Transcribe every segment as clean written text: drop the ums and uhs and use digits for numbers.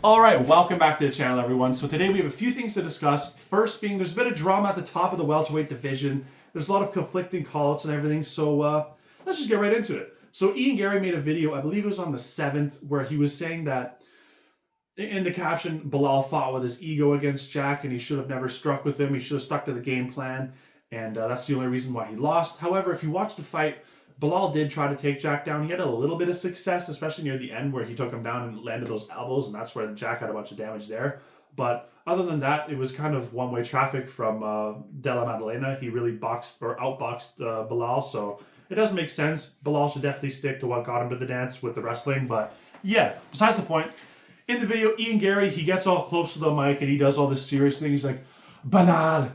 All right, welcome back to the channel, everyone. So today we have a few things to discuss. First being, there's a bit of drama at the top of the welterweight division. There's a lot of conflicting call-outs and everything, so let's just get right into it. So Garry made a video, I believe it was on the 7th, where he was saying that, in the caption, Belal fought with his ego against Jack and he should have never struck with him. He should have stuck to the game plan, and that's the only reason why he lost. However, if you watch the fight, Belal did try to take Jack down. He had a little bit of success, especially near the end where he took him down and landed those elbows, and that's where Jack had a bunch of damage there. But other than that, it was kind of one-way traffic from Della Maddalena. He really outboxed Belal, so it doesn't make sense. Belal should definitely stick to what got him to the dance with the wrestling. But yeah, besides the point, in the video, Garry, he gets all close to the mic and he does all this serious thing. He's like, Belal,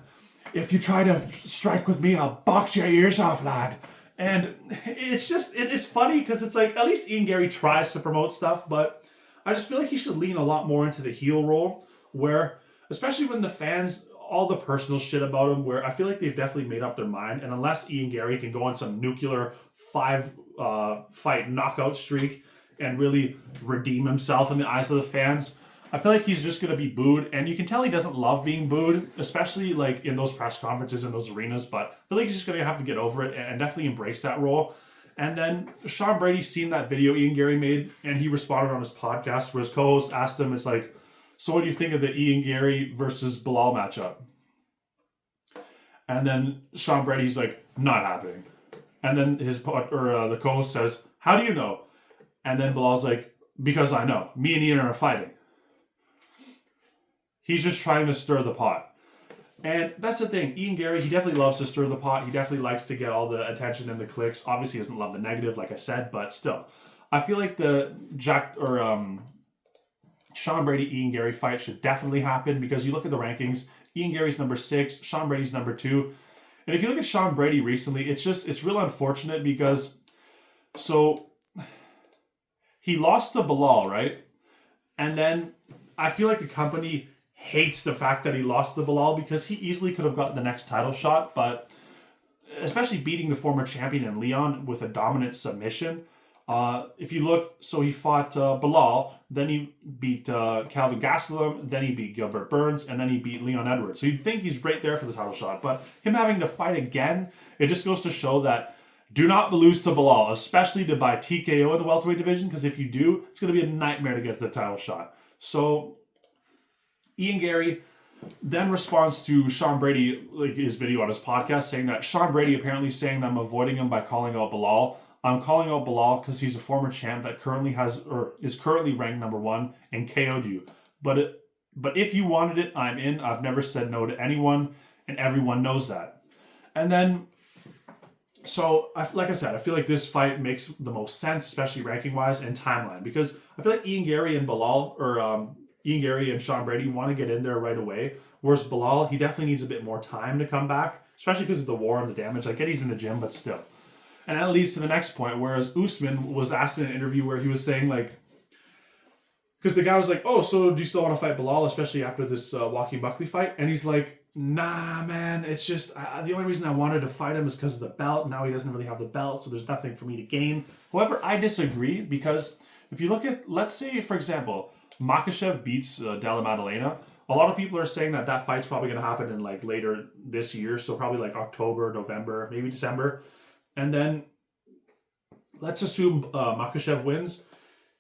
if you try to strike with me, I'll box your ears off, lad. And it's just, it is funny because it's like, at least Garry tries to promote stuff, but I just feel like he should lean a lot more into the heel role, where, especially when the fans, all the personal shit about him, where I feel like they've definitely made up their mind, and unless Garry can go on some nuclear fight knockout streak and really redeem himself in the eyes of the fans, I feel like he's just going to be booed, and you can tell he doesn't love being booed, especially like in those press conferences in those arenas, but I feel like he's just going to have to get over it and definitely embrace that role. And then Sean Brady seen that video Garry made, and he responded on his podcast where his co-host asked him, it's like, so what do you think of the Garry versus Belal matchup? And then Sean Brady's like, not happening. And then the co-host says, how do you know? And then Belal's like, because I know. Me and Ian are fighting. He's just trying to stir the pot. And that's the thing. Garry, he definitely loves to stir the pot. He definitely likes to get all the attention and the clicks. Obviously, he doesn't love the negative, like I said, but still. I feel like the Sean Brady-Garry fight should definitely happen, because you look at the rankings, Garry's number 6, Sean Brady's number 2. And if you look at Sean Brady recently, it's real unfortunate because, so, he lost to Belal, right? And then I feel like the company hates the fact that he lost to Belal, because he easily could have gotten the next title shot, but especially beating the former champion in Leon with a dominant submission. If you look, so he fought Belal, then he beat Calvin Gastelum, then he beat Gilbert Burns, and then he beat Leon Edwards. So you'd think he's right there for the title shot, but him having to fight again, it just goes to show that do not lose to Belal, especially to buy TKO in the welterweight division, because if you do, it's going to be a nightmare to get to the title shot. So Garry then responds to Sean Brady, like his video on his podcast, saying that Sean Brady apparently saying that I'm avoiding him by calling out Belal. I'm calling out Belal because he's a former champ that is currently ranked number 1 and KO'd you. But if you wanted it, I'm in. I've never said no to anyone, and everyone knows that. And then, so like I said, I feel like this fight makes the most sense, especially ranking wise and timeline, because I feel like Garry and Belal, or Garry and Sean Brady, want to get in there right away. Whereas Belal, he definitely needs a bit more time to come back, especially because of the war and the damage. I get he's in the gym, but still. And that leads to the next point, whereas Usman was asked in an interview where he was saying, like, because the guy was like, oh, so do you still want to fight Belal, especially after this Joaquin Buckley fight? And he's like, nah, man, it's just, the only reason I wanted to fight him is because of the belt. Now he doesn't really have the belt, so there's nothing for me to gain. However, I disagree, because if you look at, let's say, for example, Makhachev beats Della Maddalena. A lot of people are saying that fight's probably going to happen in like later this year, so probably like October, November, maybe December. And then let's assume Makhachev wins.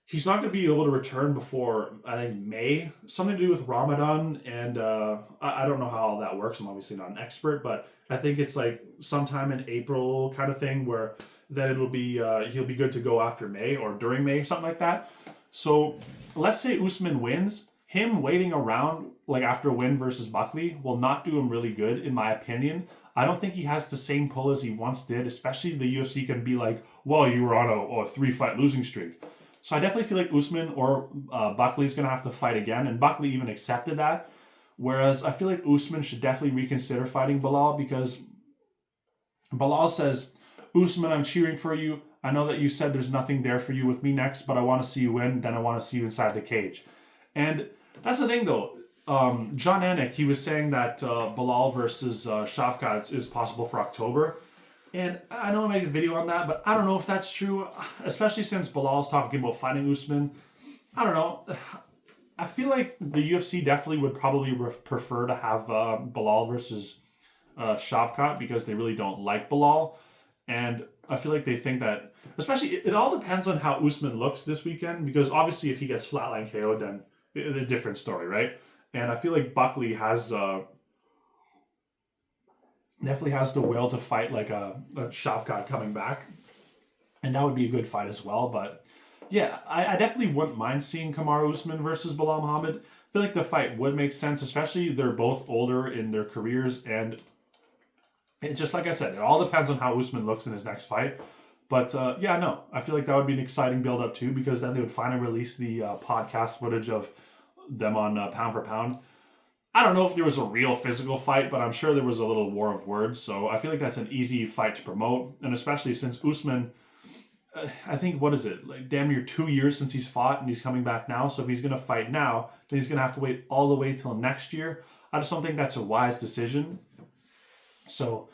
He's not going to be able to return before, I think, May. Something to do with Ramadan, and I don't know how all that works. I'm obviously not an expert, but I think it's like sometime in April kind of thing, where then it'll be he'll be good to go after May or during May, something like that. So let's say Usman wins. Him waiting around like after a win versus Buckley will not do him really good, in my opinion. I don't think he has the same pull as he once did, especially the UFC can be like, well, you were on a 3-fight losing streak. So I definitely feel like Usman or Buckley's going to have to fight again, and Buckley even accepted that. Whereas I feel like Usman should definitely reconsider fighting Belal, because Belal says, Usman, I'm cheering for you. I know that you said there's nothing there for you with me next, but I want to see you win, then I want to see you inside the cage. And that's the thing, though. John Anik, he was saying that Belal versus Shavkat is possible for October. And I know I made a video on that, but I don't know if that's true, especially since Belal's talking about fighting Usman. I don't know. I feel like the UFC definitely would probably prefer to have Belal versus Shavkat because they really don't like Belal. And I feel like they think that, especially, it all depends on how Usman looks this weekend because obviously if he gets flatline KO'd, then it's a different story, right? And I feel like Buckley has definitely has the will to fight like a Shavkat coming back. And that would be a good fight as well. But yeah, I definitely wouldn't mind seeing Kamaru Usman versus Belal Muhammad. I feel like the fight would make sense, especially they're both older in their careers. And it just like I said, it all depends on how Usman looks in his next fight. But yeah, no, I feel like that would be an exciting build up too because then they would finally release the podcast footage of them on pound for pound. I don't know if there was a real physical fight, but I'm sure there was a little war of words. So I feel like that's an easy fight to promote. And especially since Usman, I think, what is it, like damn near 2 years since he's fought and he's coming back now. So if he's going to fight now, then he's going to have to wait all the way till next year. I just don't think that's a wise decision. So,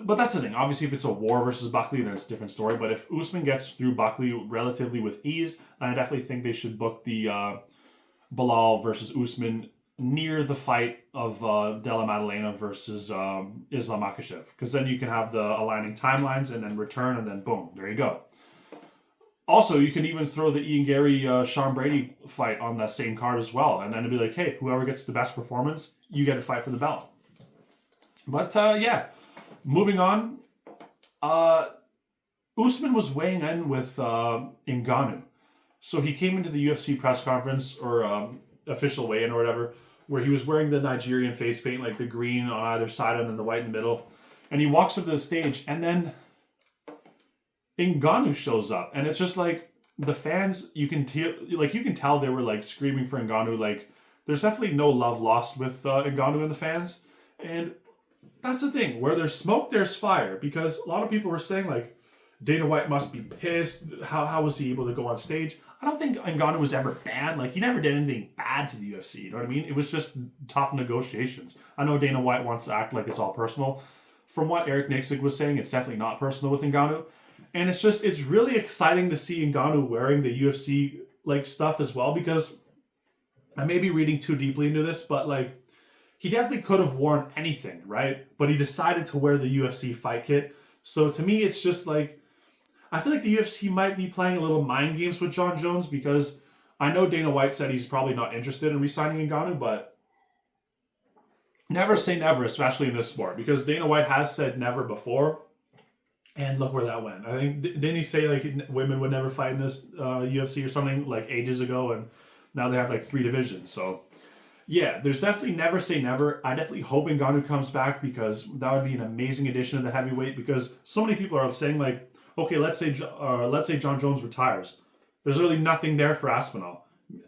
but that's the thing. Obviously, if it's a war versus Buckley, then it's a different story. But if Usman gets through Buckley relatively with ease, then I definitely think they should book the Belal versus Usman near the fight of Della Maddalena versus Islam Makhachev. Because then you can have the aligning timelines and then return and then boom, there you go. Also, you can even throw the Ian Garry, Sean Brady fight on that same card as well. And then it'd be like, hey, whoever gets the best performance, you get to fight for the belt. But yeah, moving on. Usman was weighing in with Ngannou. So he came into the UFC press conference or official weigh-in or whatever, where he was wearing the Nigerian face paint, like the green on either side and then the white in the middle. And he walks up to the stage and then Ngannou shows up. And it's just like the fans, you can tell they were like screaming for Ngannou. Like there's definitely no love lost with Ngannou and the fans. And that's the thing, where there's smoke, there's fire. Because a lot of people were saying like, Dana White must be pissed. How was he able to go on stage? I don't think Ngannou was ever banned. Like, he never did anything bad to the UFC. You know what I mean? It was just tough negotiations. I know Dana White wants to act like it's all personal. From what Eric Nixig was saying, it's definitely not personal with Ngannou. And it's really exciting to see Ngannou wearing the UFC like stuff as well, because I may be reading too deeply into this, but like, he definitely could have worn anything, right? But he decided to wear the UFC fight kit. So to me, it's just like, I feel like the UFC might be playing a little mind games with Jon Jones, because I know Dana White said he's probably not interested in re-signing Ngannou, but never say never, especially in this sport, because Dana White has said never before, and look where that went. I think, didn't he say like women would never fight in this UFC or something like ages ago, and now they have like 3 divisions. So yeah, there's definitely never say never. I definitely hope Ngannou comes back, because that would be an amazing addition to the heavyweight, because so many people are saying like, okay, let's say Jon Jones retires. There's really nothing there for Aspinall.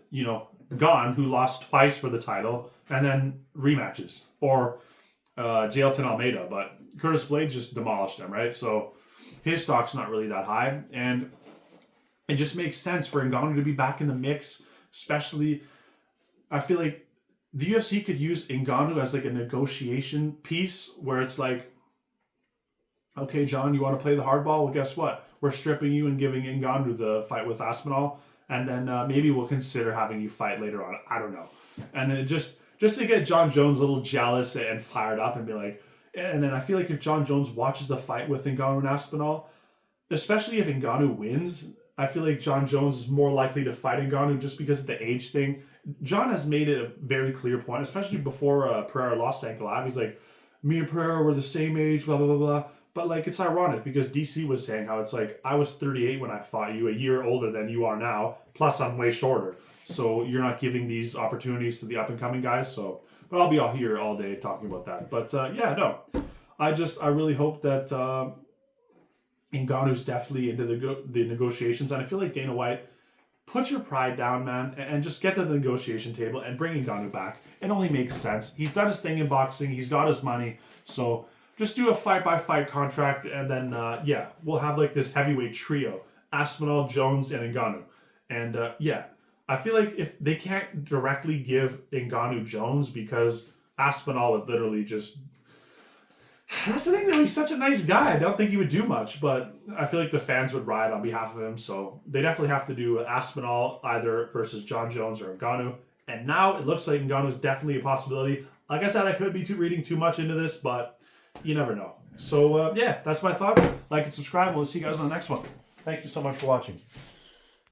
You know, Gane, who lost twice for the title, and then rematches. Or Jailton Almeida, but Curtis Blades just demolished him, right? So his stock's not really that high. And it just makes sense for Ngannou to be back in the mix, especially, I feel like the UFC could use Ngannou as like a negotiation piece, where it's like, okay, John, you want to play the hardball? Well, guess what? We're stripping you and giving Ngannou the fight with Aspinall, and then maybe we'll consider having you fight later on. I don't know. And then just to get Jon Jones a little jealous and fired up and be like, and then I feel like if Jon Jones watches the fight with Ngannou and Aspinall, especially if Ngannou wins, I feel like Jon Jones is more likely to fight Ngannou just because of the age thing. John has made it a very clear point, especially before Pereira lost to Ankalaev. He's like, me and Pereira were the same age, blah, blah, blah, blah. But like, it's ironic because DC was saying how it's like, I was 38 when I fought you, a year older than you are now, plus I'm way shorter. So you're not giving these opportunities to the up and coming guys. So, but I'll be all here all day talking about that. But yeah, no, I really hope that Ngannou's definitely into the negotiations. And I feel like Dana White, put your pride down, man, and just get to the negotiation table and bring Ngannou back. It only makes sense. He's done his thing in boxing. He's got his money. So just do a fight-by-fight contract, and then, yeah, we'll have like this heavyweight trio, Aspinall, Jones, and Ngannou. And, yeah, I feel like if they can't directly give Ngannou Jones, because Aspinall would literally just... That's the thing, though. He's such a nice guy. I don't think he would do much, but I feel like the fans would riot on behalf of him, so they definitely have to do Aspinall either versus Jon Jones or Ngannou, And now it looks like Ngannou is definitely a possibility. Like I said, I could be reading too much into this, but you never know. So, yeah, that's my thoughts. Like and subscribe. We'll see you guys on the next one. Thank you so much for watching.